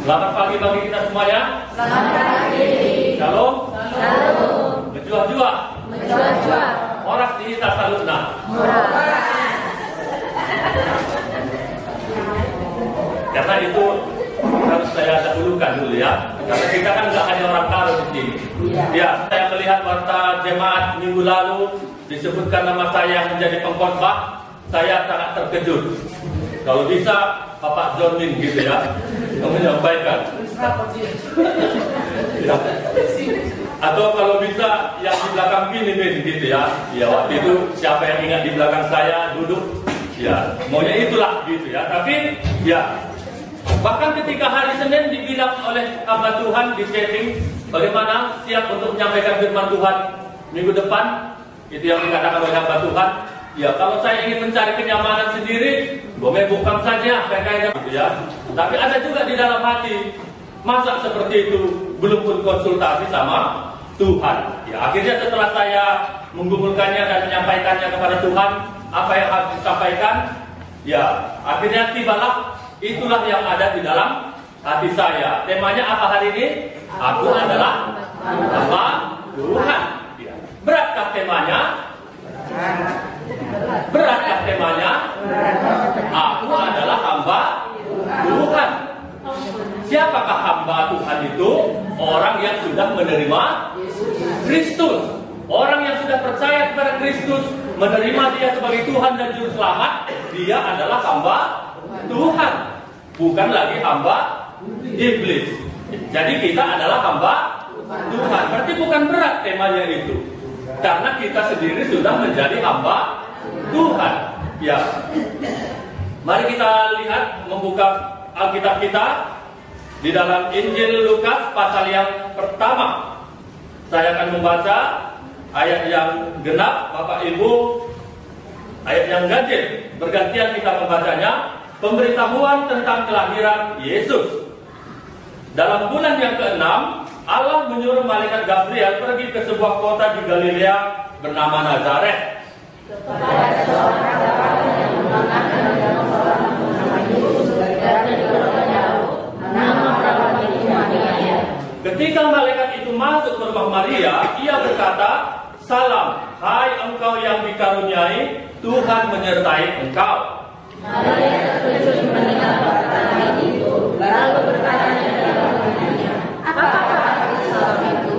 Selamat pagi bagi kita semuanya. Selamat pagi. Shalom. Shalom. Menjua-jua. Menjua-jua. Orang di kita salutna. Murah. Karena itu harus saya dahulukan dulu ya. Karena kita kan nggak hanya orang Karo di sini. Ya, saya melihat warta jemaat minggu lalu disebutkan nama saya menjadi pengkhotbah. Saya sangat terkejut. Kalau bisa Bapak Johnin gitu ya, menyampaikan. Ya. Atau kalau bisa yang di belakang ini gitu ya. Ya waktu itu siapa yang ingat di belakang saya duduk, ya maunya itulah gitu ya. Tapi ya bahkan ketika hari Senin dibilang oleh hamba Tuhan di setting bagaimana siap untuk menyampaikan firman Tuhan minggu depan, itu yang dikatakan oleh hamba Tuhan. Ya kalau saya ingin mencari kenyamanan sendiri, boleh bukan saja kayak gitu ya. Tapi ada juga di dalam hati, masa seperti itu belum pun konsultasi sama Tuhan. Ya akhirnya setelah saya menggumulkannya dan menyampaikannya kepada Tuhan apa yang harus disampaikan, ya akhirnya tibalah itulah yang ada di dalam hati saya. Temanya apa hari ini? Aku adalah hamba Tuhan. Ya. Beratkah temanya? Beratkah temanya? Aku adalah hamba Tuhan. Siapakah hamba Tuhan itu? Orang yang sudah menerima Kristus. Orang yang sudah percaya kepada Kristus, menerima Dia sebagai Tuhan dan Juru Selamat, dia adalah hamba Tuhan, bukan lagi hamba iblis. Jadi kita adalah hamba Tuhan. Berarti bukan berat temanya itu, karena kita sendiri sudah menjadi hamba Tuhan. Ya, mari kita lihat membuka Alkitab kita di dalam Injil Lukas pasal yang pertama. Saya akan membaca ayat yang genap, Bapak Ibu, ayat yang ganjil. Bergantian kita membacanya. Pemberitahuan tentang kelahiran Yesus. Dalam bulan yang ke-6, Allah menyuruh malaikat Gabriel pergi ke sebuah kota di Galilea bernama Nazaret. Kepada seorang laki-laki yang bernama seorang nama Yesus dari kota jauh, nama perawatnya itu Maria. Ketika malaikat itu masuk ke rumah Maria, ia berkata, "Salam, hai engkau yang dikaruniai, Tuhan menyertai engkau." Maria terkejut mendengar perkataan itu, lalu bertanya dalam hatinya, "Apakah arti salam itu?"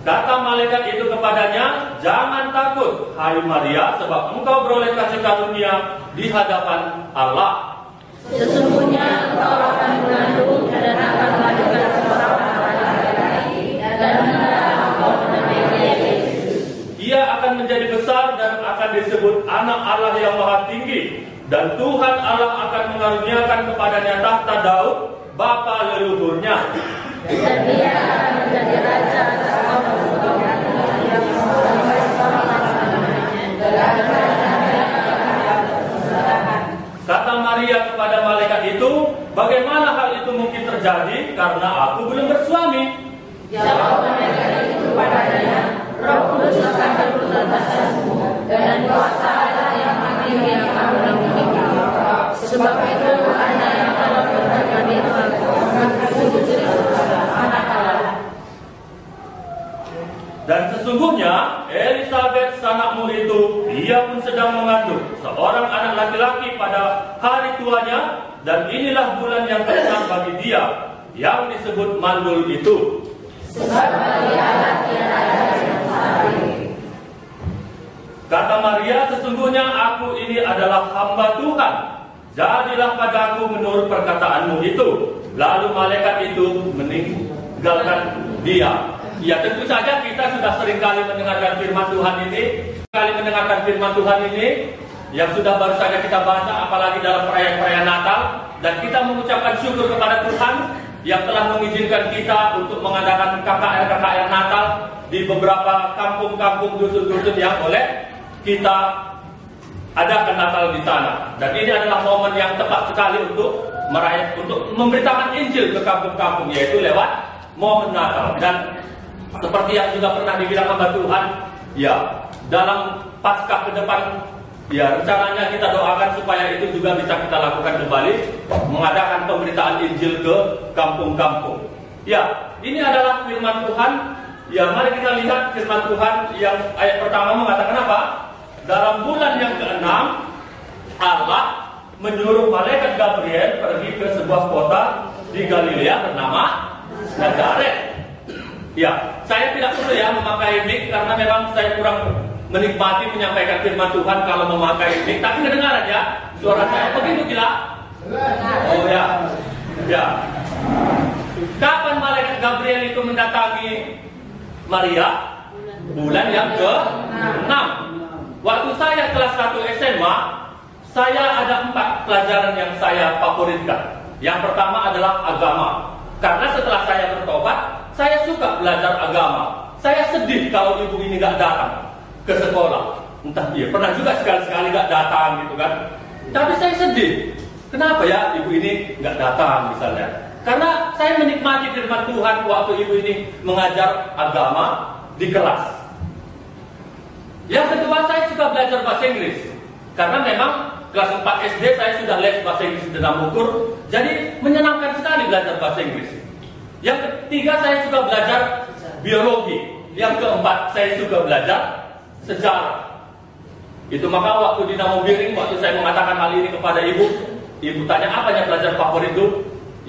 Kata malaikat itu kepadanya, "Jangan takut, hai Maria, sebab engkau beroleh kasih karunia di hadapan Allah. Sesungguhnya engkau akan mengandung dan akan melahirkan seorang anak laki-laki, dan hendaklah engkau menamainya Yesus. Ia akan menjadi besar dan akan disebut Anak Allah yang Maha Tinggi. Dan Tuhan Allah akan mengaruniakan kepadanya tahta Daud, bapa leluhurnya. Dan dia akan menjadi raja atas kaum Israel yang sampai selama-lamanya. Kata Maria kepada malaikat itu, "Bagaimana hal itu mungkin terjadi karena aku belum bersuami?" Jawab malaikat itu kepadanya, "Roh Kudus akan turun atasmu, dan kuasa Allah yang tinggi akan memenuhi engkau. Sebab itu anak yang akan berkandung itu akan disebut anak Allah." Dan sesungguhnya Elisabet sanakmu itu, ia pun sedang mengandung seorang anak laki-laki pada hari tuanya, dan inilah bulan yang ke-6 bagi dia, yang disebut mandul itu. Sebab bagi Allah tiada ada yang mustahil. Kata Maria, "Sesungguhnya aku ini adalah hamba Tuhan. Jadilah padaku menurut perkataanmu itu." Lalu malaikat itu meninggalkan dia. Ya tentu saja kita sudah seringkali mendengarkan firman Tuhan ini, yang sudah baru saja kita baca, apalagi dalam perayaan-perayaan Natal, dan kita mengucapkan syukur kepada Tuhan yang telah mengizinkan kita untuk mengadakan KKR Natal di beberapa kampung-kampung, dusun-dusun yang boleh kita adakan Natal di sana. Dan ini adalah momen yang tepat sekali untuk memberitakan Injil ke kampung-kampung, yaitu lewat momen Natal. Dan seperti yang juga pernah dibilang hamba Tuhan, ya dalam Paskah ke depan Ya, rencananya kita doakan supaya itu juga bisa kita lakukan kembali, mengadakan pemberitaan Injil ke kampung-kampung. Ya, ini adalah firman Tuhan. Ya, mari kita lihat firman Tuhan yang ayat pertama mengatakan apa? Dalam bulan yang ke-6, Allah menyuruh malaikat Gabriel pergi ke sebuah kota di Galilea bernama Nazaret. Ya, saya tidak perlu ya memakai mic karena memang saya kurang menikmati menyampaikan firman Tuhan kalau memakai mic. Tapi kedengaran ya suara saya begitu gila. Oh ya, ya. Kapan malaikat Gabriel itu mendatangi Maria? Bulan yang ke-6. Waktu saya kelas 1 SMA, saya ada 4 pelajaran yang saya favoritkan. Yang pertama adalah agama. Karena setelah saya bertobat, saya suka belajar agama. Saya sedih kalau ibu ini gak datang ke sekolah. Entah dia pernah juga sekali-sekali gak datang gitu kan. Tapi saya sedih. Kenapa ya ibu ini gak datang misalnya? Karena saya menikmati firman Tuhan waktu ibu ini mengajar agama di kelas. Yang kedua, saya suka belajar bahasa Inggris. Karena memang kelas 4 SD saya sudah les bahasa Inggris di dalam ukur. Jadi menyenangkan sekali belajar bahasa Inggris. Yang ketiga, saya suka belajar biologi. Yang keempat, saya suka belajar sejarah. Itu maka waktu di Namo Biring, waktu saya mengatakan hal ini kepada ibu tanya apa yang pelajaran favorit itu?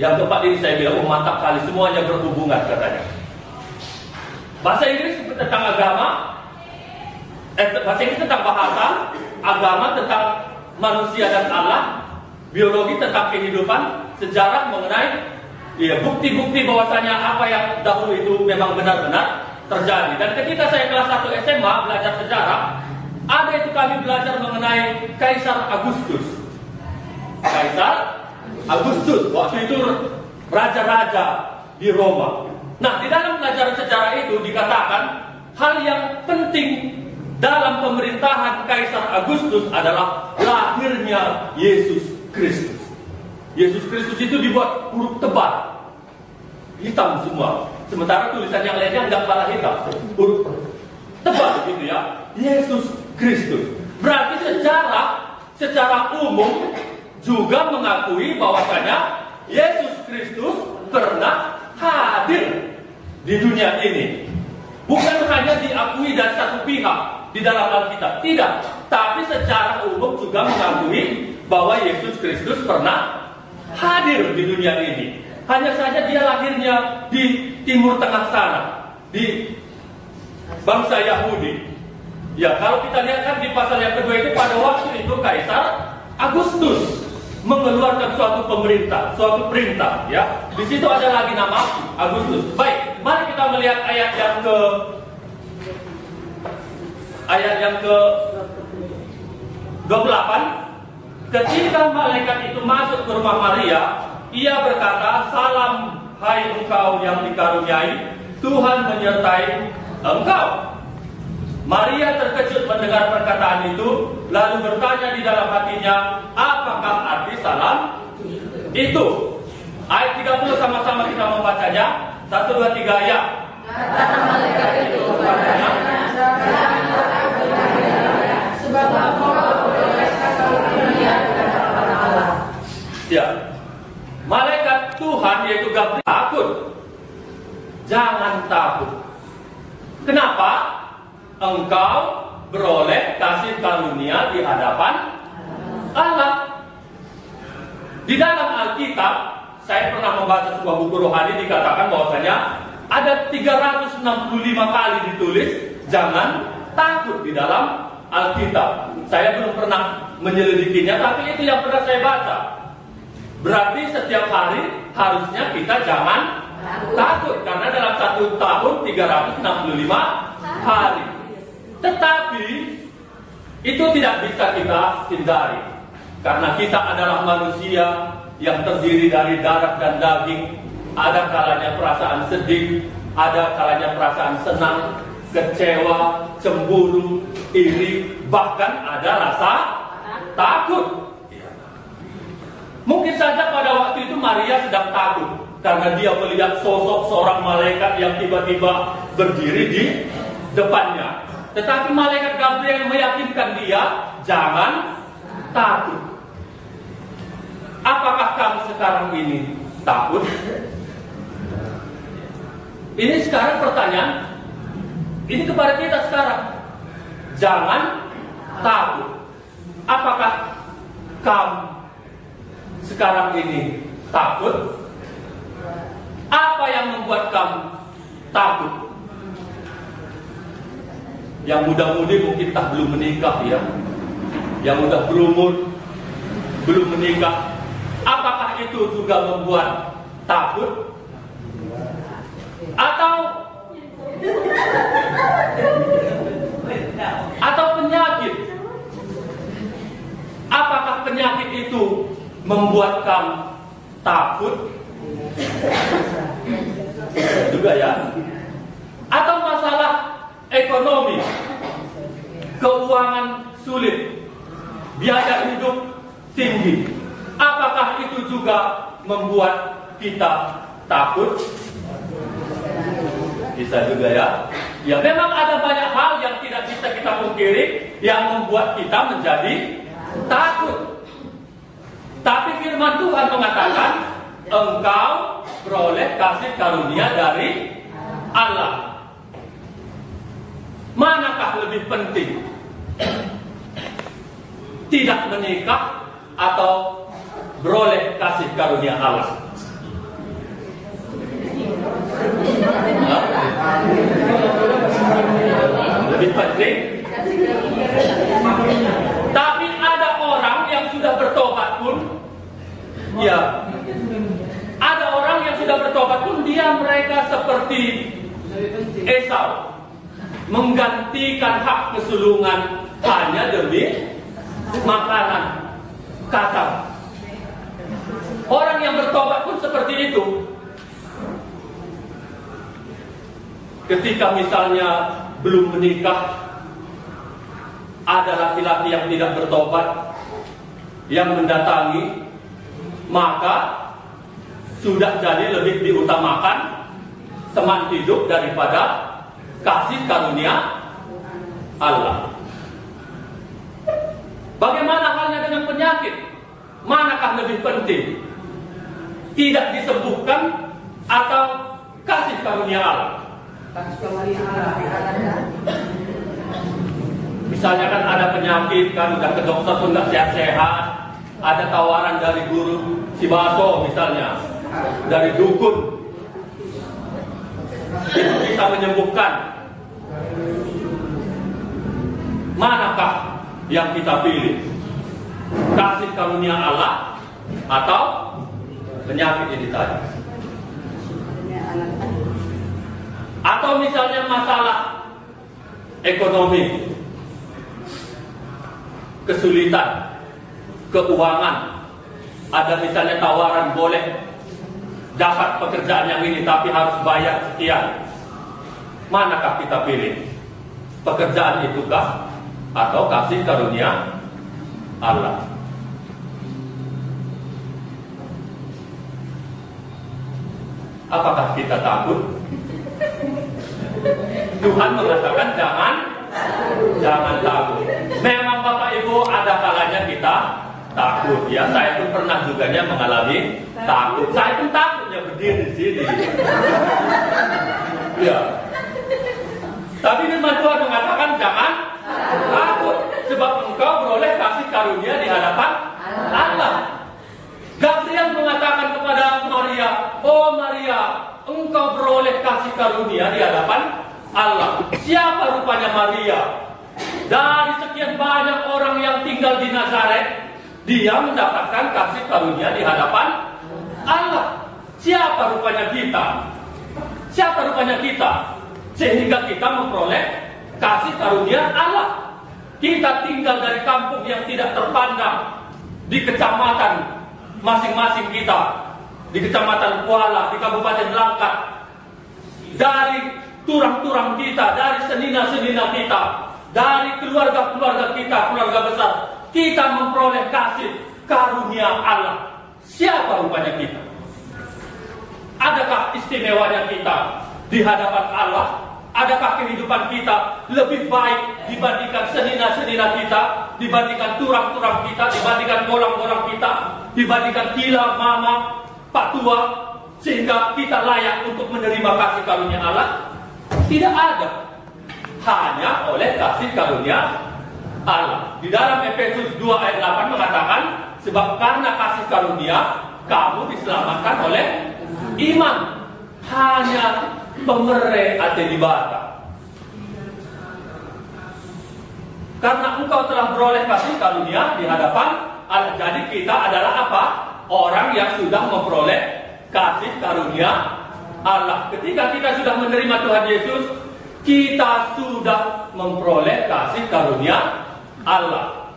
Yang keempat ini saya bilang, oh mantap kali, semuanya berhubungan katanya. Bahasa Inggris tentang agama, bahasa Inggris tentang bahasa, agama tentang manusia dan Allah, biologi tentang kehidupan, sejarah mengenai bukti-bukti bahwasanya apa yang dahulu itu memang benar-benar terjadi. Dan ketika saya kelas 1 SMA belajar sejarah, ada itu kami belajar mengenai Kaisar Agustus. Kaisar Agustus waktu itu raja-raja di Roma. Nah, di dalam pelajaran sejarah itu dikatakan hal yang penting dalam pemerintahan Kaisar Agustus adalah lahirnya Yesus Kristus. Yesus Kristus itu dibuat huruf tebal, hitam semua. Sementara tulisan yang lainnya nggak malah hitam, huruf tebal gitu ya. Yesus Kristus. Berarti secara umum juga mengakui bahwasanya Yesus Kristus pernah hadir di dunia ini. Bukan hanya diakui dari satu pihak di dalam Alkitab, tidak. Tapi secara umum juga mengakui bahwa Yesus Kristus pernah hadir di dunia ini. Hanya saja dia lahirnya di Timur Tengah sana, di bangsa Yahudi. Ya, kalau kita lihat kan di pasal yang kedua itu, pada waktu itu Kaisar Agustus mengeluarkan suatu perintah, ya. Di situ ada lagi nama Agustus. Baik, mari kita melihat ayat yang ke 28. Ketika malaikat itu masuk ke rumah Maria, ia berkata, "Salam, hai engkau yang dikaruniai, Tuhan menyertai engkau." Maria terkejut mendengar perkataan itu, lalu bertanya di dalam hatinya, apakah arti salam itu? Ayat 30 sama-sama kita membacanya. 1, 2, 3 ya. Kata malaikat itu kepadanya, sebab engkau beroleh karunia dengan harapan Allah. Ya, malaikat Tuhan yaitu Gabriel takut. Jangan takut. Kenapa? Engkau beroleh kasih karunia di hadapan Allah. Di dalam Alkitab, saya pernah membaca sebuah buku rohani, dikatakan bahwasanya ada 365 kali ditulis jangan takut di dalam Alkitab. Saya belum pernah menyelidikinya, tapi itu yang pernah saya baca. Berarti setiap hari harusnya kita jangan takut, karena dalam 1 tahun 365 hari. Tetapi itu tidak bisa kita hindari, karena kita adalah manusia yang terdiri dari darah dan daging. Ada kalanya perasaan sedih, ada kalanya perasaan senang, kecewa, cemburu, iri, bahkan ada rasa takut. Mungkin saja pada waktu itu Maria sedang takut karena dia melihat sosok seorang malaikat yang tiba-tiba berdiri di depannya. Tetapi malaikat Gabriel meyakinkan dia, jangan takut. Apakah kamu sekarang ini takut? Ini sekarang pertanyaan, ini kepada kita sekarang. Jangan takut. Apakah kamu sekarang ini takut? Apa yang membuat kamu takut? Yang muda-mudi mungkin tak belum menikah ya. Yang udah berumur belum menikah, apakah itu juga membuat takut? Atau penyakit? Apakah penyakit itu membuat kamu takut? Juga ya. Atau masalah ekonomi, keuangan sulit, biaya hidup tinggi. Apakah itu juga membuat kita takut? Bisa juga ya. Ya memang ada banyak hal yang tidak bisa kita pungkiri yang membuat kita menjadi takut. Tapi firman Tuhan mengatakan, engkau beroleh kasih karunia dari Allah. Manakah lebih penting? Tidak menikah atau beroleh kasih karunia Allah? Lebih penting. Tapi ada orang yang sudah bertobat pun, ya, ada orang yang sudah bertobat pun mereka seperti Esau, menggantikan hak kesulungan hanya demi makanan kacang. Orang yang bertobat pun seperti itu. Ketika misalnya belum menikah, ada laki-laki yang tidak bertobat yang mendatangi, maka sudah jadi lebih diutamakan teman hidup daripada kasih karunia Allah. Bagaimana halnya dengan penyakit? Manakah lebih penting? Tidak disembuhkan atau kasih karunia Allah? Misalnya kan ada penyakit, kan udah ke dokter pun nggak sehat-sehat. Ada tawaran dari guru si Baso misalnya, dari dukun, itu bisa menyembuhkan. Manakah yang kita pilih? Kasih karunia Allah atau penyakit ini tadi? Atau misalnya masalah ekonomi, kesulitan, keuangan, ada misalnya tawaran boleh dapat pekerjaan yang ini tapi harus bayar sekian. Manakah kita pilih? Pekerjaan itukah atau kasih karunia Allah? Apakah kita takut? Tuhan mengatakan jangan takut. Memang Bapak Ibu ada kalanya kita takut ya. Saya pun pernah juga mengalami takut. Saya pun takutnya berdiri di sini. Ya. Tapi firman Tuhan mengatakan jangan takut, sebab engkau beroleh kasih karunia di hadapan Allah. Gabriel mengatakan kepada Maria, oh Maria, engkau beroleh kasih karunia di hadapan Allah. Siapa rupanya Maria? Dari sekian banyak orang yang tinggal di Nazaret, dia mendapatkan kasih karunia di hadapan Allah. Siapa rupanya kita? Siapa rupanya kita? Sehingga kita memperoleh kasih karunia Allah. Kita tinggal dari kampung yang tidak terpandang, di kecamatan masing-masing kita, di kecamatan Kuala, di Kabupaten Langkat, dari turang-turang kita, dari senina-senina kita, dari keluarga-keluarga kita, keluarga besar, kita memperoleh kasih karunia Allah. Siapa rupanya kita? Adakah istimewanya kita di hadapan Allah? Adakah kehidupan kita lebih baik dibandingkan senina-senina kita, dibandingkan turang-turang kita, dibandingkan bolang-bolang kita, dibandingkan kila, mama, pak tua, sehingga kita layak untuk menerima kasih karunia Allah? Tidak ada. Hanya oleh kasih karunia Allah. Di dalam Efesus 2 ayat 8 mengatakan, sebab karena kasih karunia kamu diselamatkan oleh iman. Hanya pemere ate dibata. Karena engkau telah beroleh kasih karunia di hadapan Allah. Jadi kita adalah apa? Orang yang sudah memperoleh kasih karunia Allah. Ketika kita sudah menerima Tuhan Yesus, kita sudah memperoleh kasih karunia Allah.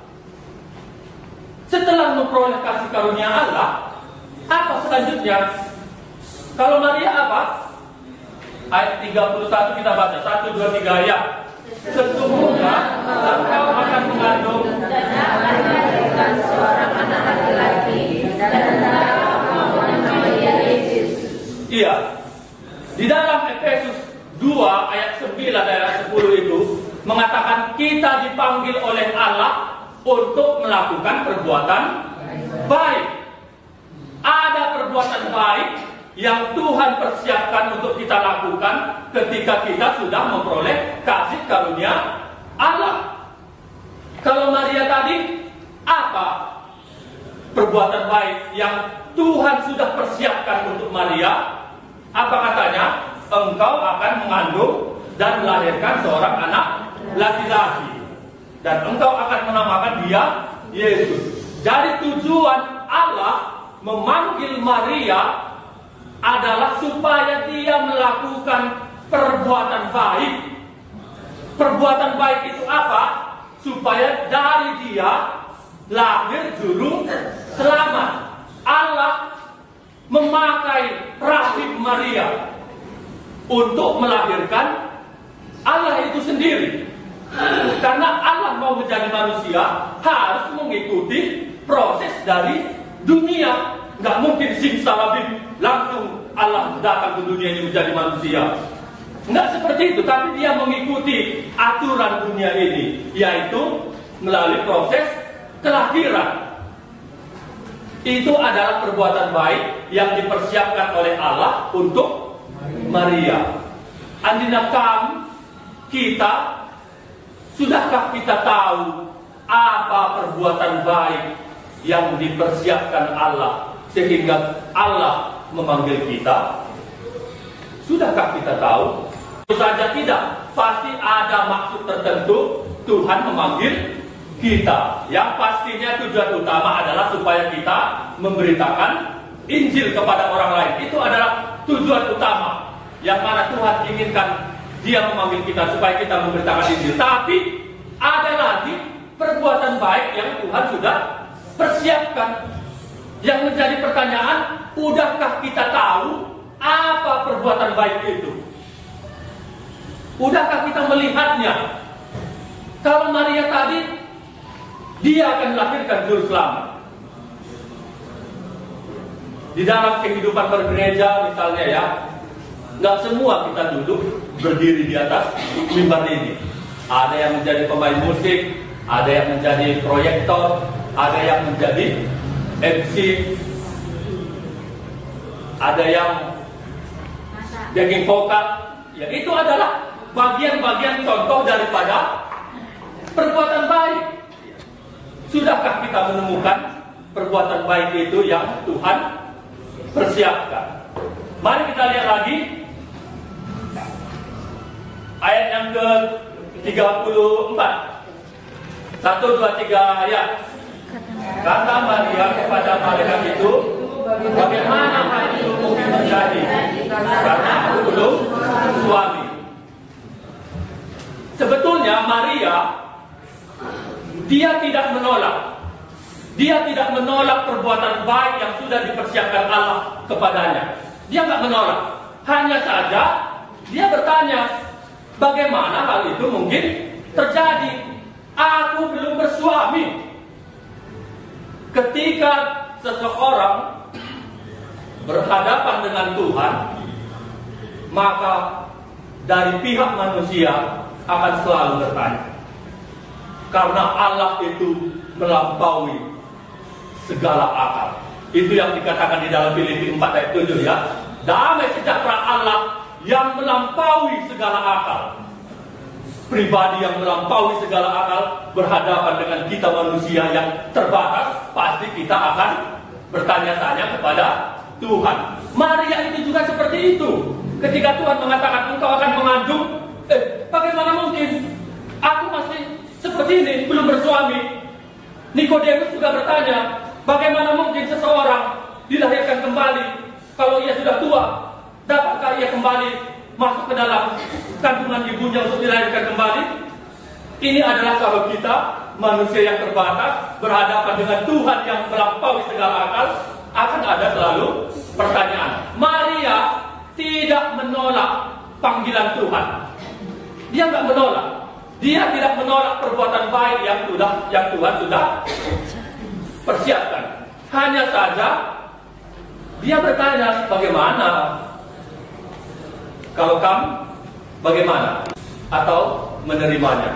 Setelah memperoleh kasih karunia Allah, apa selanjutnya? Kalau Maria apa? Ayat 31 kita baca, 1, 2, 3 ya. Sesungguhnya engkau akan mengandung dan akan melahirkan seorang anak laki-laki dan engkau menamai dia Yesus. Iya. Di dalam Efesus 2 ayat 9 dan ayat 10 itu mengatakan kita dipanggil oleh Allah untuk melakukan perbuatan baik. Ada perbuatan baik yang Tuhan persiapkan untuk kita lakukan ketika kita sudah memperoleh kasih karunia Allah. Kalau Maria tadi, apa perbuatan baik yang Tuhan sudah persiapkan untuk Maria? Apa katanya? Engkau akan mengandung dan melahirkan seorang anak laki-laki, dan engkau akan menamakan dia Yesus. Jadi tujuan Allah memanggil Maria adalah supaya dia melakukan perbuatan baik. Perbuatan baik itu apa? Supaya dari dia lahir juru selamat. Allah memakai rahim Maria untuk melahirkan Allah itu sendiri. Karena Allah mau menjadi manusia, harus mengikuti proses dari dunia. Nggak mungkin simsalabim langsung Allah datang ke dunia ini menjadi manusia. Nggak seperti itu, tapi dia mengikuti aturan dunia ini, yaitu melalui proses kelahiran. Itu adalah perbuatan baik yang dipersiapkan oleh Allah untuk Maria. Andina kita, sudahkah kita tahu apa perbuatan baik yang dipersiapkan Allah sehingga Allah memanggil kita? Sudahkah kita tahu? Tentu saja tidak. Pasti ada maksud tertentu Tuhan memanggil kita. Yang pastinya tujuan utama adalah supaya kita memberitakan Injil kepada orang lain. Itu adalah tujuan utama yang mana Tuhan inginkan Dia memanggil kita supaya kita memberitakan Injil. Tapi ada lagi perbuatan baik yang Tuhan sudah persiapkan. Yang menjadi pertanyaan, udahkah kita tahu apa perbuatan baik itu? Udahkah kita melihatnya? Kalau Maria tadi, dia akan melahirkan juru selamat. Di dalam kehidupan bergereja misalnya ya, nggak semua kita duduk berdiri di atas mimbar ini. Ada yang menjadi pemain musik, ada yang menjadi proyektor, ada yang menjadi MC, ada yang backing vokal. Ya, itu adalah bagian-bagian contoh daripada perbuatan baik. Sudahkah kita menemukan perbuatan baik itu yang Tuhan persiapkan? Mari kita lihat lagi ayat yang ke-34. 1, 2, 3 ayat. Kata Maria kepada malaikat itu, bagaimana hal itu mungkin terjadi? Karena aku belum suami. Sebetulnya Maria, dia tidak menolak. Dia tidak menolak perbuatan baik yang sudah dipersiapkan Allah kepadanya. Dia nggak menolak. Hanya saja dia bertanya, bagaimana hal itu mungkin terjadi? Aku belum bersuami. Ketika seseorang berhadapan dengan Tuhan, maka dari pihak manusia akan selalu bertanya. Karena Allah itu melampaui segala akal. Itu yang dikatakan di dalam Filipi 4 ayat 7 ya. Damai sejahtera Allah yang melampaui segala akal. Pribadi yang melampaui segala akal berhadapan dengan kita manusia yang terbatas, pasti kita akan bertanya-tanya kepada Tuhan. Maria itu juga seperti itu. Ketika Tuhan mengatakan engkau akan mengandung, bagaimana mungkin? Aku masih seperti ini, belum bersuami. Nikodemus juga bertanya, bagaimana mungkin seseorang dilahirkan kembali kalau ia sudah tua? Dapatkah ia kembali masuk ke dalam kandungan ibunya untuk dilahirkan kembali? Ini adalah kalau kita manusia yang terbatas berhadapan dengan Tuhan yang melampaui segala akal, akan ada selalu pertanyaan. Maria tidak menolak panggilan Tuhan. Dia nggak menolak. Dia tidak menolak perbuatan baik yang Tuhan sudah persiapkan. Hanya saja dia bertanya, bagaimana? Kalau kamu, bagaimana? Atau menerimanya?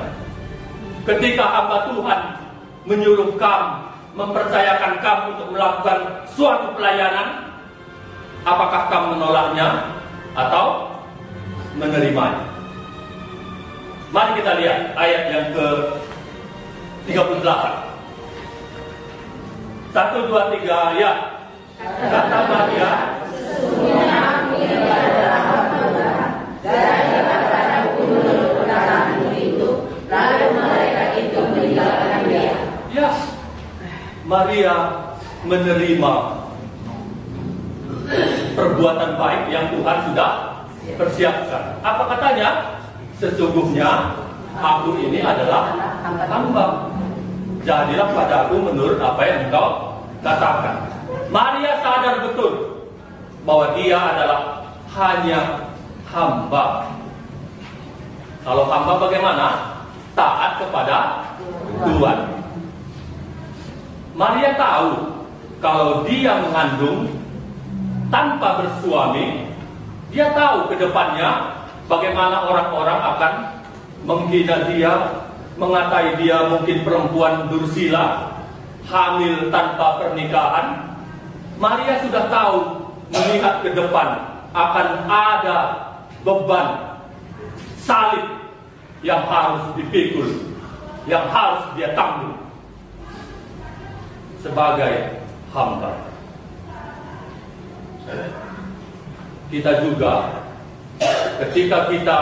Ketika hamba Tuhan menyuruh kamu, mempercayakan kamu untuk melakukan suatu pelayanan, apakah kamu menolaknya atau menerimanya? Mari kita lihat ayat yang ke-38. 1, 2, 3 ya. Kata Maria, sesungguhnya aku ini adalah hamba Tuhan, dan kata-kataku menurut perkataanmu itu, lalu malaikat itu meninggalkan dia. Ya, Maria menerima perbuatan baik yang Tuhan sudah persiapkan. Apa katanya? Sesungguhnya aku ini adalah hamba. Jadilah padaku menurut apa yang engkau katakan. Maria sadar betul bahwa dia adalah hanya hamba. Kalau hamba bagaimana? Taat kepada Tuhan. Maria tahu kalau dia mengandung tanpa bersuami, dia tahu ke depannya bagaimana orang-orang akan menghina dia, mengatai dia mungkin perempuan dursila, hamil tanpa pernikahan. Maria sudah tahu melihat ke depan akan ada beban salib yang harus dipikul, yang harus dia tanggung sebagai hamba. Kita juga ketika kita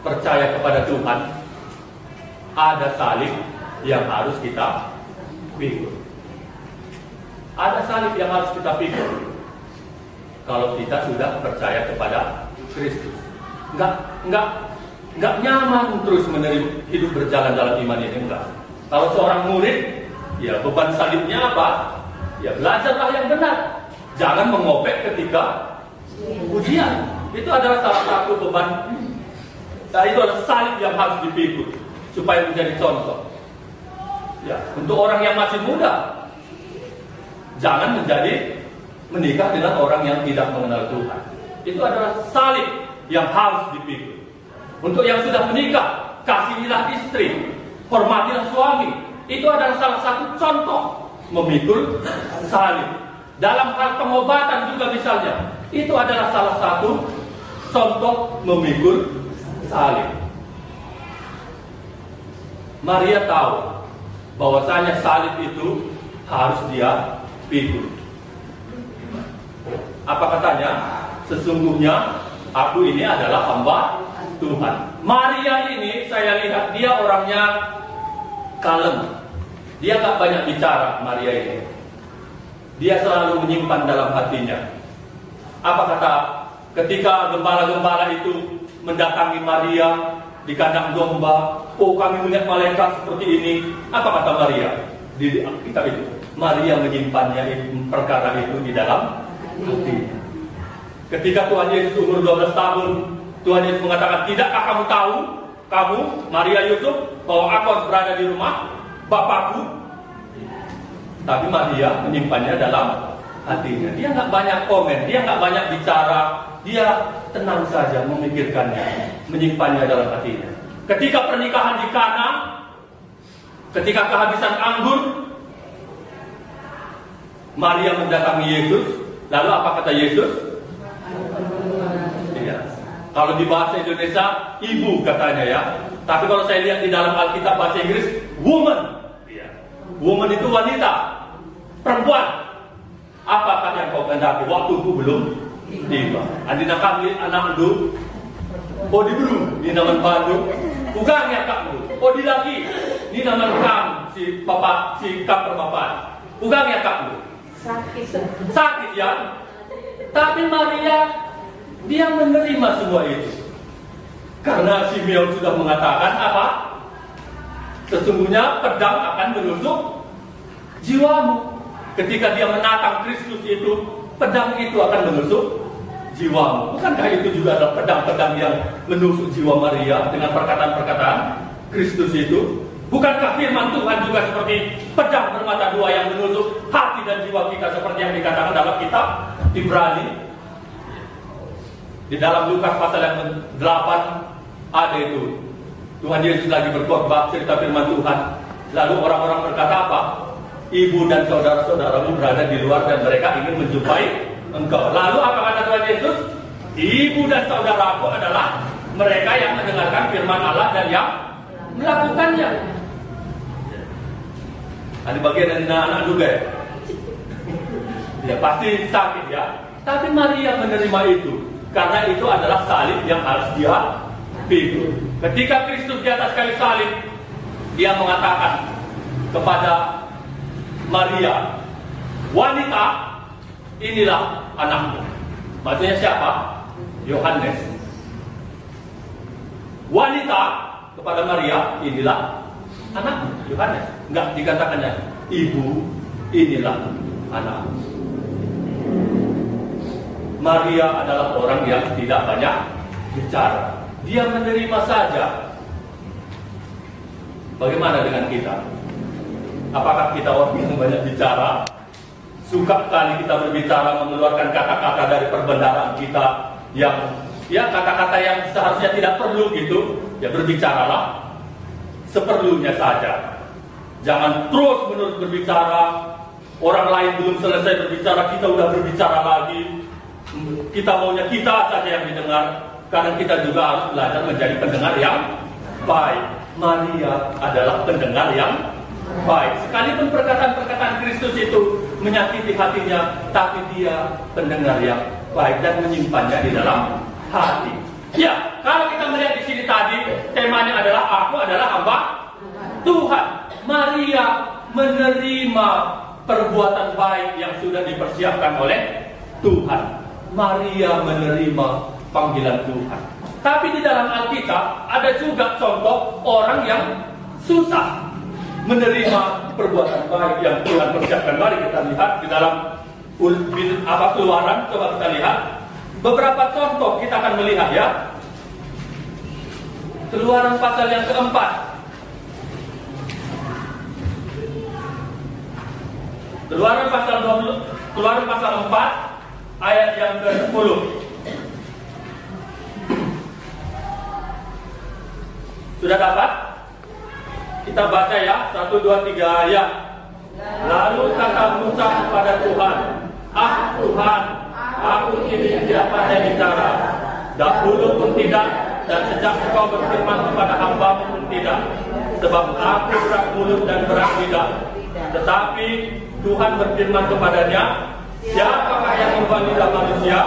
percaya kepada Tuhan, ada salib yang harus kita pikul. Ada salib yang harus kita pikul. Kalau kita sudah percaya kepada Kristus, enggak nyaman terus menerima hidup berjalan dalam iman ini, enggak. Kalau seorang murid, ya beban salibnya apa? Ya belajarlah yang benar. Jangan mengopek ketika ujian. Itu adalah salah satu beban. Nah, itu adalah salib yang harus dipikul supaya menjadi contoh. Ya, untuk orang yang masih muda, jangan menikah dengan orang yang tidak mengenal Tuhan. Itu adalah salib yang harus dipikul. Untuk yang sudah menikah, kasihilah istri, hormatilah suami. Itu adalah salah satu contoh memikul salib. Dalam hal pengobatan juga misalnya, itu adalah salah satu contoh memikul salib. Maria tahu bahwasanya salib itu harus dia pikul. Apa katanya? Sesungguhnya aku ini adalah hamba Tuhan. Maria ini saya lihat dia orangnya kalem. Dia gak banyak bicara, Maria ini. Dia selalu menyimpan dalam hatinya. Apa kata ketika gembala-gembala itu mendatangi Maria di kandang domba, oh kami melihat malaikat seperti ini. Apa kata Maria di kitab itu? Maria menyimpannya perkara itu di dalam hati. Ketika Tuhan Yesus umur 12 tahun, Tuhan Yesus mengatakan, tidakkah kamu tahu, kamu Maria Yusuf, bahwa aku harus berada di rumah Bapakku? Tapi Maria menyimpannya dalam hatinya. Dia nggak banyak komen, dia nggak banyak bicara, dia tenang saja memikirkannya, menyimpannya dalam hatinya. Ketika pernikahan di Kana, ketika kehabisan anggur, Maria mendatangi Yesus. Lalu apa kata Yesus? Iya. Kalau di bahasa Indonesia, ibu katanya ya. Tapi kalau saya lihat di dalam Alkitab bahasa Inggris, woman. Iya. Woman itu wanita, perempuan. Apakah yang kau kehendaki? Waktuku belum tiba. Andina kami anak itu, oh di belum, di nama Bandung. Bukan ya kamu, oh di lagi, di nama kamu si papa, si kap perbapak. Bukan ya kamu. Sakit ya. Tapi Maria, dia menerima semua itu. Karena Simeon sudah mengatakan apa? Sesungguhnya pedang akan menusuk jiwamu. Ketika dia menatang Kristus itu, pedang itu akan menusuk jiwamu. Bukankah itu juga adalah pedang-pedang yang menusuk jiwa Maria dengan perkataan-perkataan Kristus itu? Bukankah firman Tuhan juga seperti pedang bermata dua yang menusuk hati dan jiwa kita seperti yang dikatakan dalam kitab Ibrani? Di dalam Lukas pasal yang 8 ada itu. Tuhan Yesus lagi berkhotbah cerita firman Tuhan. Lalu orang-orang berkata apa? Ibu dan saudara-saudaramu berada di luar dan mereka ingin menjumpai engkau. Lalu apa kata Tuhan Yesus? Ibu dan saudaraku adalah mereka yang mendengarkan firman Allah dan yang melakukannya. Ada bagian dari anak-anak juga ya? Ya pasti sakit ya. Tapi Maria menerima itu. Karena itu adalah salib yang harus dia pikul. Ketika Kristus di atas kayu salib, dia mengatakan kepada Maria, wanita, inilah anakmu. Maksudnya siapa? Yohanes. Wanita kepada Maria, inilah anakmu, Yohanes. Enggak dikatakannya, ibu, inilah anakmu. Maria adalah orang yang tidak banyak bicara. Dia menerima saja. Bagaimana dengan kita? Apakah kita orang yang banyak bicara? Suka kali kita berbicara, mengeluarkan kata-kata dari perbendaharaan kita yang ya kata-kata yang seharusnya tidak perlu gitu. Ya berbicaralah seperlunya saja. Jangan terus-menerus berbicara. Orang lain belum selesai berbicara, kita udah berbicara lagi. Kita maunya kita saja yang didengar. Karena kita juga harus belajar menjadi pendengar yang baik. Maria adalah pendengar yang baik. Sekalipun perkataan-perkataan Kristus itu menyakiti hatinya, tapi dia pendengar yang baik dan menyimpannya di dalam hati. Ya, kalau kita melihat di sini tadi, temanya adalah aku adalah hamba Tuhan. Maria menerima perbuatan baik yang sudah dipersiapkan oleh Tuhan. Maria menerima panggilan Tuhan. Tapi di dalam Alkitab ada juga contoh orang yang susah menerima perbuatan baik yang Tuhan persiapkan. Mari kita lihat di dalam Keluaran. Coba kita lihat beberapa contoh. Kita akan melihat ya. Keluaran pasal yang keempat. Keluaran pasal 4 ayat yang ke-10. Sudah dapat? Kita baca ya, 1, 2, 3 ayat. Lalu kata Musa kepada Tuhan, ah Tuhan, aku ini tidak pandai bicara. Dahulu pun tidak, dan sejak Engkau berfirman kepada hamba-Mu pun tidak. Sebab aku berat mulut dan berat lidah. Tetapi Tuhan berfirman kepadanya, siapakah yang membuat lidah manusia?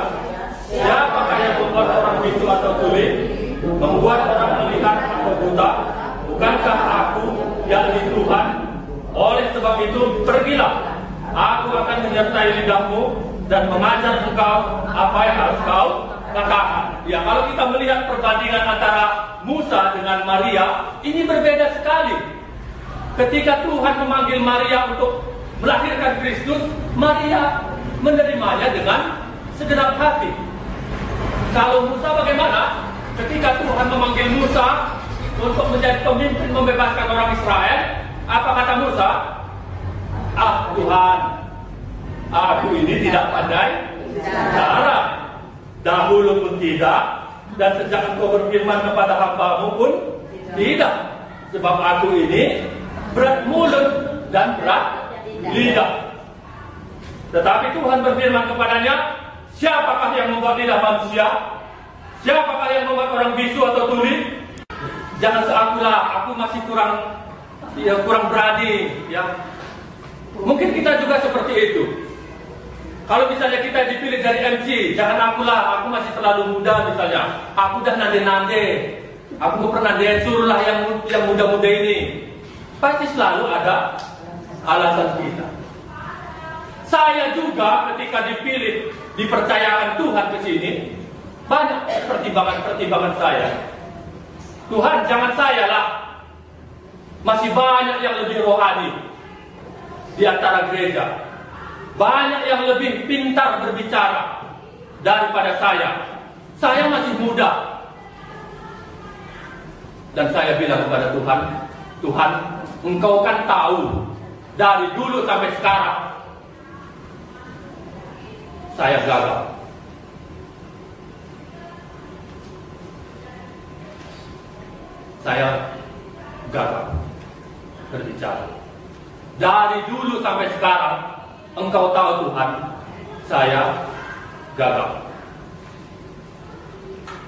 Siapakah yang membuat orang bisu atau tuli? Membuat orang melihat atau buta? Bukankah aku, yakni Tuhan? Oleh sebab itu, pergilah. Aku akan menyertai lidahmu dan mengajar engkau apa yang harus kau katakan. Ya, kalau kita melihat perbandingan antara Musa dengan Maria, ini berbeda sekali. Ketika Tuhan memanggil Maria untuk melahirkan Kristus, Maria menerimanya dengan segenap hati. Kalau Musa bagaimana? Ketika Tuhan memanggil Musa untuk menjadi pemimpin membebaskan orang Israel, apa kata Musa? Ah Tuhan, Aku ini tidak pandai bicara. Dahulu pun tidak, dan sejak engkau berfirman kepada hamba-Mu pun tidak. Sebab aku ini berat mulut dan berat lidah. Tetapi Tuhan berfirman kepadanya, siapakah yang membuat lidah manusia? Siapakah yang membuat orang bisu atau tuli? Jangan seakulah, aku masih kurang berani, ya. Mungkin kita juga seperti itu. Kalau misalnya kita dipilih dari MC, jangan akulah, aku masih terlalu muda misalnya. Aku udah nande-nande, aku pernah suruhlah yang muda-muda ini. Pasti selalu ada alasan kita. Saya juga ketika dipilih, dipercayakan Tuhan ke sini, banyak pertimbangan-pertimbangan saya. Tuhan, jangan saya lah. Masih banyak yang lebih rohani di antara gereja. Banyak yang lebih pintar berbicara daripada saya. Saya masih muda. Dan saya bilang kepada Tuhan, Tuhan, Engkau kan tahu dari dulu sampai sekarang saya gagal. Saya gagal berbicara. Dari dulu sampai sekarang Engkau tahu Tuhan, saya gagal.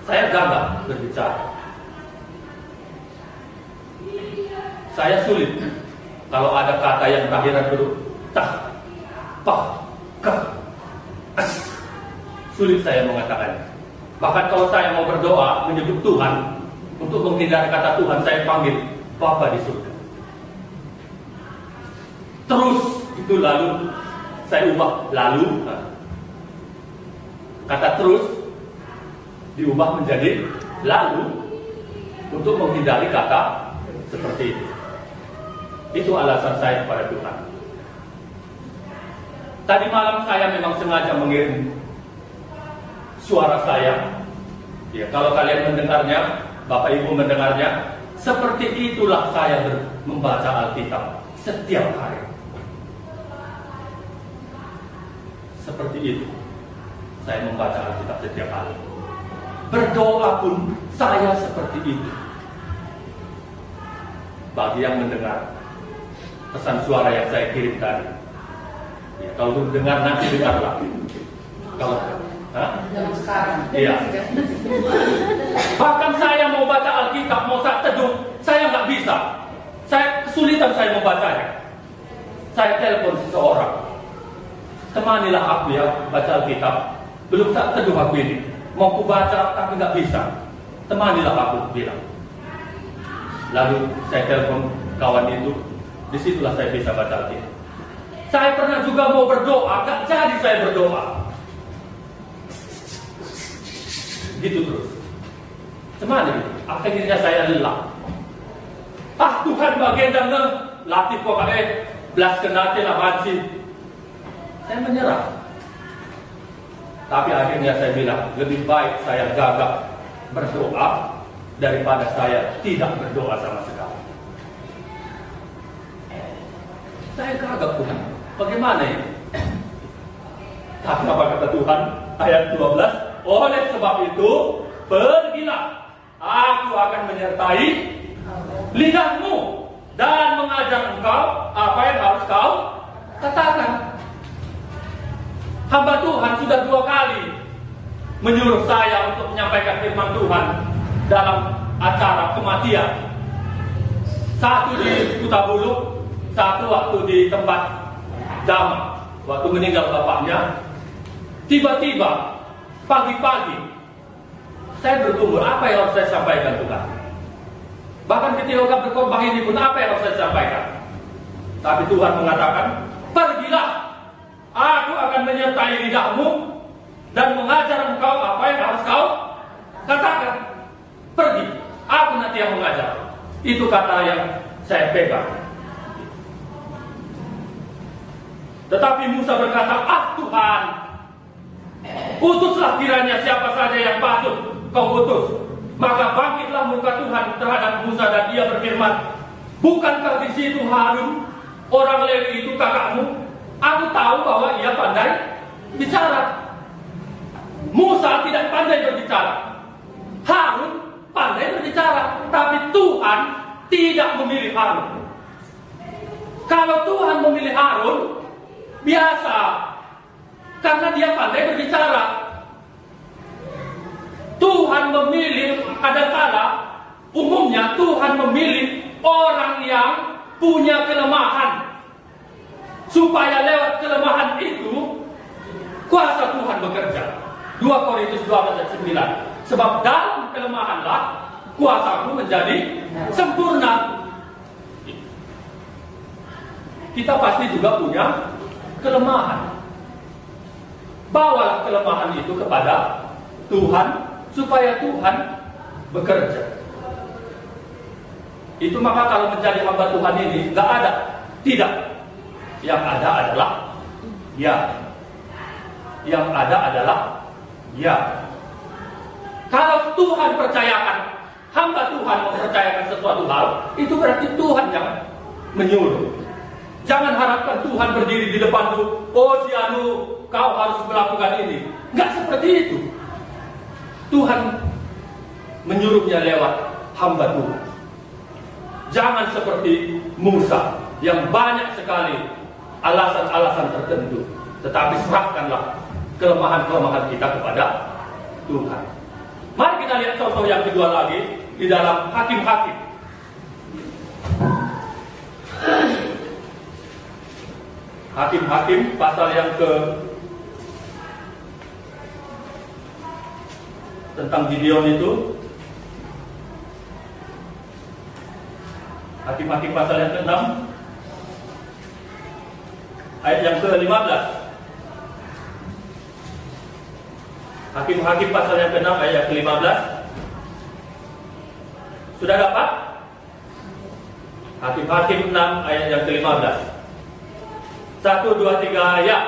Saya gagal berbicara. Saya sulit kalau ada kata yang berakhiran huruf tah, pah, kah, as. Sulit saya mengatakannya. Bahkan kalau saya mau berdoa menyebut Tuhan, untuk menghindari kata Tuhan, saya panggil Bapa di surga. Terus itu lalu saya ubah lalu. Kata terus diubah menjadi lalu untuk menghindari kata seperti itu. Itu alasan saya kepada Tuhan. Tadi malam saya memang sengaja mengirim suara saya. Ya, kalau kalian mendengarnya, Bapak Ibu mendengarnya, seperti itulah saya membaca Alkitab setiap hari. Seperti itu saya membaca Alkitab setiap hari. Berdoa pun saya seperti itu. Bagi yang mendengar pesan suara yang saya kirim tadi, ya, kalau belum dengar nanti dengarlah. Kalau sekarang, iya. Bahkan saya mau baca Alkitab, mau saat teduh, saya nggak bisa. Saya kesulitan saya membacanya. Saya telepon seseorang, temanilah aku ya baca Alkitab. Belum saat teduh aku ini, mau ku baca tapi nggak bisa. Temanilah aku, bilang. Lalu saya telepon kawan itu, disitulah saya bisa baca Alkitab. Saya pernah juga mau berdoa, nggak jadi saya berdoa. Gitu terus. Cuman akhirnya saya lelah. Tuhan bagian dan latih kok belas kenati lah banci. Saya menyerah. Tapi akhirnya saya bilang, lebih baik saya gagal berdoa daripada saya tidak berdoa sama sekali. Saya gagal Tuhan. Bagaimana ini? Tapi apa kata Tuhan? Ayat 12. Oleh sebab itu, pergilah. Aku akan menyertai lidahmu dan mengajar engkau apa yang harus kau katakan. Hamba Tuhan sudah 2 kali menyuruh saya untuk menyampaikan firman Tuhan dalam acara kematian. Satu di Kutabulu, satu waktu di tempat Dama, waktu meninggal bapaknya. Tiba-tiba pagi-pagi saya bergumul, apa yang harus saya sampaikan Tuhan? Bahkan ketika berkhotbah ini pun, apa yang harus saya sampaikan? Tapi Tuhan mengatakan, pergilah. Aku akan menyertai lidahmu dan mengajar engkau apa yang harus kau katakan. Pergi, aku nanti yang mengajar. Itu kata yang saya pegang. Tetapi Musa berkata, Tuhan, utuslah kiranya siapa saja yang patut kau utus. Maka bangkitlah muka Tuhan terhadap Musa dan ia berfirman, bukankah di situ Harun, orang Lewi itu kakakmu? Aku tahu bahwa ia pandai bicara. Musa tidak pandai berbicara. Harun pandai berbicara. Tapi Tuhan tidak memilih Harun. Kalau Tuhan memilih Harun, biasa. Karena dia pandai berbicara. Tuhan memilih, kadangkala umumnya Tuhan memilih orang yang punya kelemahan, supaya lewat kelemahan itu kuasa Tuhan bekerja. 2 Korintus 12 ayat 9. Sebab dalam kelemahanlah kuasaku menjadi sempurna. Kita pasti juga punya kelemahan. Bawalah kelemahan itu kepada Tuhan, supaya Tuhan bekerja. Itu maka kalau menjadi hamba Tuhan ini nggak ada, tidak. Yang ada adalah ya. Yang ada adalah ya. Kalau Tuhan percayakan, hamba Tuhan mempercayakan sesuatu hal, itu berarti Tuhan yang menyuruh. Jangan harapkan Tuhan berdiri di depan tuh, oh si anu, kau harus melakukan ini. Nggak seperti itu. Tuhan menyuruhnya lewat hamba Tuhan. Jangan seperti Musa yang banyak sekali alasan-alasan tertentu. Tetapi serahkanlah kelemahan-kelemahan kita kepada Tuhan. Mari kita lihat contoh yang kedua lagi di dalam Hakim-Hakim. Hakim-Hakim pasal yang tentang Gideon itu. Hakim-Hakim pasal yang ke-6 ayat yang ke-15. Hakim-Hakim pasal yang ke-6 ayat yang ke-15. Sudah dapat? Hakim-Hakim 6 ayat yang ke-15. 1, 2, 3 ya.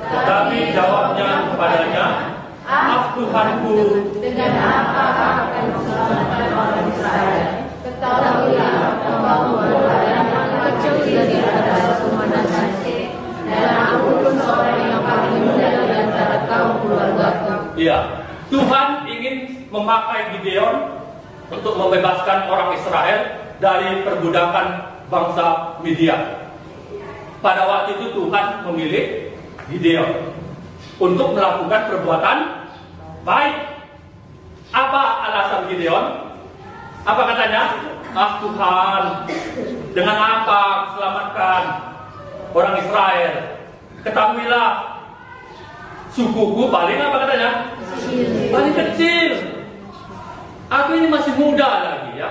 Tetapi jawabnya kepadanya, ah Tuhanku, dengan apa akan diselamatkan orang Israel? Ketahuilah bahwa yang kecil daripada suku Manasye, dan aku pun seorang yang paling muda di antara kaum keluargaku. Iya, Tuhan ingin memakai Gideon untuk membebaskan orang Israel dari perbudakan bangsa Midian. Pada waktu itu Tuhan memilih Gideon untuk melakukan perbuatan baik. Apa alasan Gideon? Apa katanya? Ah Tuhan, dengan apa selamatkan orang Israel? Ketahuilah, sukuku paling apa katanya? Paling kecil. Aku ini masih muda lagi ya.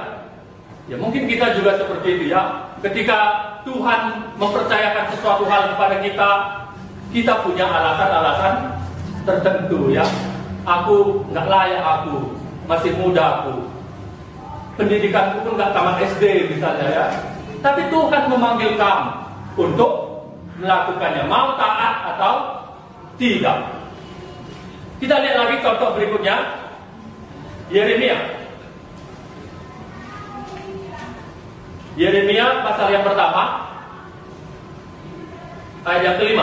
Ya mungkin kita juga seperti itu ya. Ketika Tuhan mempercayakan sesuatu hal kepada kita, kita punya alasan-alasan tertentu ya. Aku nggak layak, aku masih muda, aku pendidikanku pun nggak tamat SD misalnya ya. Tapi Tuhan memanggil kamu untuk melakukannya, mau taat atau tidak. Kita lihat lagi contoh berikutnya, Yeremia. Yeremia pasal yang pertama ayat yang ke-5.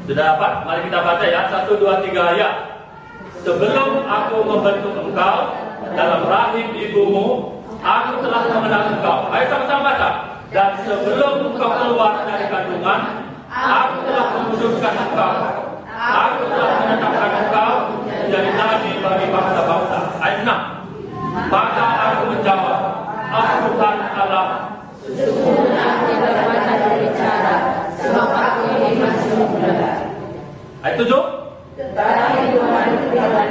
Sudah dapat? Mari kita baca ya. 1, 2, 3 ya. Sebelum aku membentuk engkau dalam rahim ibumu, aku telah mengenal engkau. Ayo sama-sama baca. Dan sebelum engkau keluar dari kandungan, aku telah menguduskan engkau. Aku telah menetapkan engkau menjadi nabi bagi bangsa-bangsa. Ayat 6. Maka aku menjawab, aku Tuhan Allah. Sesungguhnya tidak dapat berbicara, sebab aku ini masih muda. Ayat 7. Tetapi Tuhan firman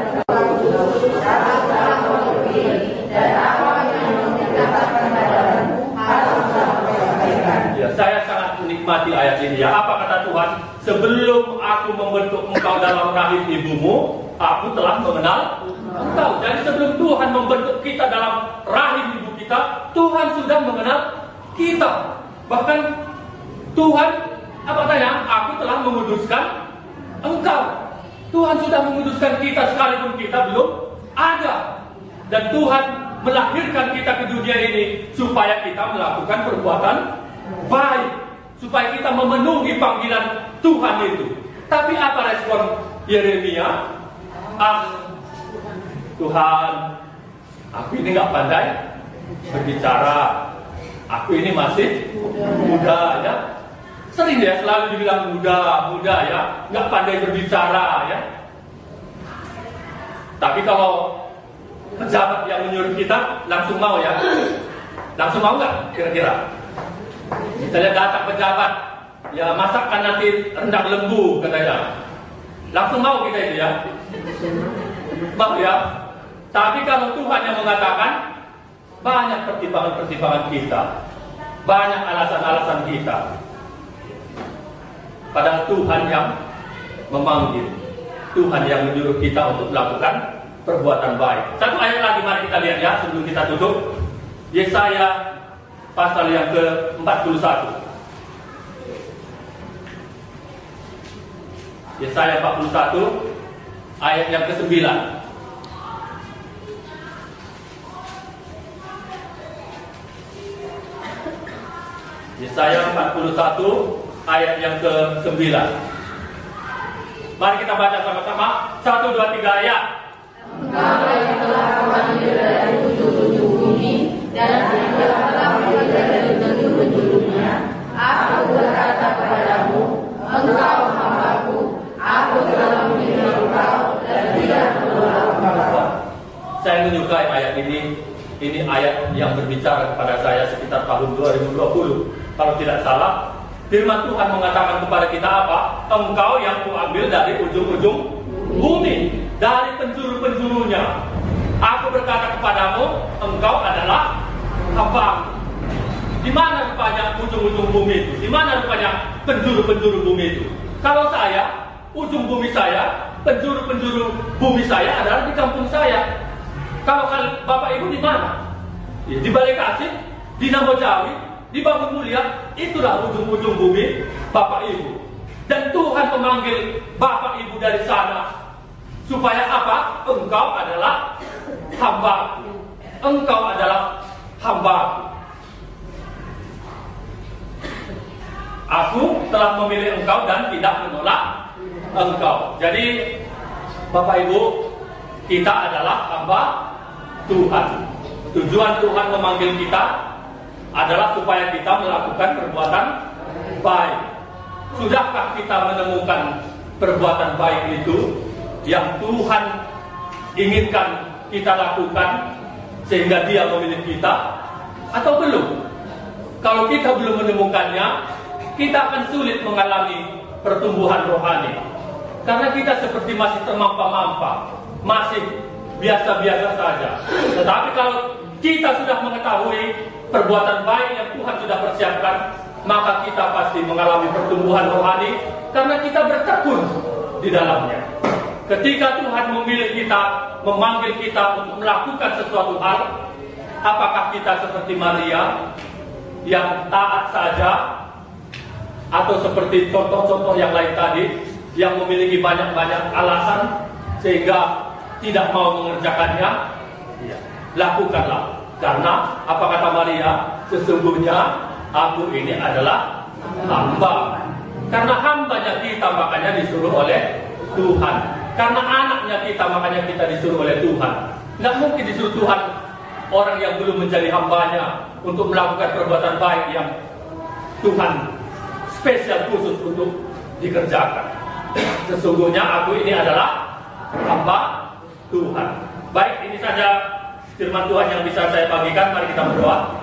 dan apa yang dikatakan padamu haruslah disampaikan. Ya, saya sangat menikmati ayat ini ya. Apa kata Tuhan? Sebelum aku membentuk engkau dalam rahim ibumu, aku telah mengenal engkau. Jadi sebelum Tuhan membentuk kita dalam rahim ibu kita, Tuhan sudah mengenal kita. Bahkan Tuhan apa katanya? Aku telah menguduskan engkau. Tuhan sudah menguduskan kita sekalipun kita belum ada. Dan Tuhan melahirkan kita ke dunia ini supaya kita melakukan perbuatan baik, supaya kita memenuhi panggilan Tuhan itu. Tapi apa respon Yeremia? Tuhan, aku ini nggak pandai berbicara, aku ini masih muda ya. Sering ya selalu dibilang muda ya, nggak pandai berbicara ya. Tapi kalau pejabat yang menyuruh kita langsung mau ya, langsung mau nggak kira-kira? Misalnya datang pejabat, ya masakan nanti rendang lembu katanya, langsung mau kita itu ya, mau ya. Tapi kalau Tuhan yang mengatakan, banyak pertimbangan-pertimbangan kita, banyak alasan-alasan kita. Padahal Tuhan yang memanggil, Tuhan yang menyuruh kita untuk melakukan perbuatan baik. Satu ayat lagi mari kita lihat ya sebelum kita tutup. Yesaya pasal yang ke-41. Yesaya 41 ayat yang ke-9. Yesaya 41 ayat yang ke-9. Mari kita baca sama-sama. 1, 2, 3 ayat. Engkau yang telah memanggil dari ujung-ujung bumi dan yang telah memanggil dari penjuru-penjurunya, aku berkata kepadamu, engkau hambaku, aku telah memilih engkau dan tidak perlu engkau. Saya menyukai ayat ini. Ini ayat yang berbicara kepada saya sekitar tahun 2020. Kalau tidak salah, firman Tuhan mengatakan kepada kita apa? Engkau yang kuambil dari ujung-ujung bumi, dari penjuru-penjurunya. Aku berkata kepadamu, engkau adalah hamba. Di mana rupanya ujung-ujung bumi itu? Di mana rupanya penjuru-penjuru bumi itu? Kalau saya, ujung bumi saya, penjuru-penjuru bumi saya adalah di kampung saya. Kalau Bapak Ibu di mana? Di Balai Kasih, di Namo Jawi, di Bangun Mulia, itulah ujung-ujung bumi Bapak Ibu. Dan Tuhan memanggil Bapak Ibu dari sana supaya apa? Engkau adalah hamba. Engkau adalah hamba. Aku telah memilih engkau dan tidak menolak engkau. Jadi Bapak Ibu, kita adalah hamba Tuhan. Tujuan Tuhan memanggil kita adalah supaya kita melakukan perbuatan baik. Sudahkah kita menemukan perbuatan baik itu yang Tuhan inginkan kita lakukan sehingga Dia memilih kita, atau belum? Kalau kita belum menemukannya, kita akan sulit mengalami pertumbuhan rohani, karena kita seperti masih termampa-mampa, masih biasa-biasa saja. Tetapi kalau kita sudah mengetahui perbuatan baik yang Tuhan sudah persiapkan, maka kita pasti mengalami pertumbuhan rohani karena kita bertekun di dalamnya. Ketika Tuhan memilih kita, memanggil kita untuk melakukan sesuatu hal, apakah kita seperti Maria yang taat saja, atau seperti contoh-contoh yang lain tadi yang memiliki banyak-banyak alasan sehingga tidak mau mengerjakannya? Ya, lakukanlah. Karena apa kata Maria? Sesungguhnya aku ini adalah hamba. Karena hambanya kita makanya disuruh oleh Tuhan. Karena anaknya kita makanya kita disuruh oleh Tuhan. Nggak mungkin disuruh Tuhan orang yang belum menjadi hambanya untuk melakukan perbuatan baik yang Tuhan spesial khusus untuk dikerjakan. Sesungguhnya aku ini adalah hamba Tuhan. Baik, ini saja firman Tuhan yang bisa saya bagikan. Mari kita berdoa.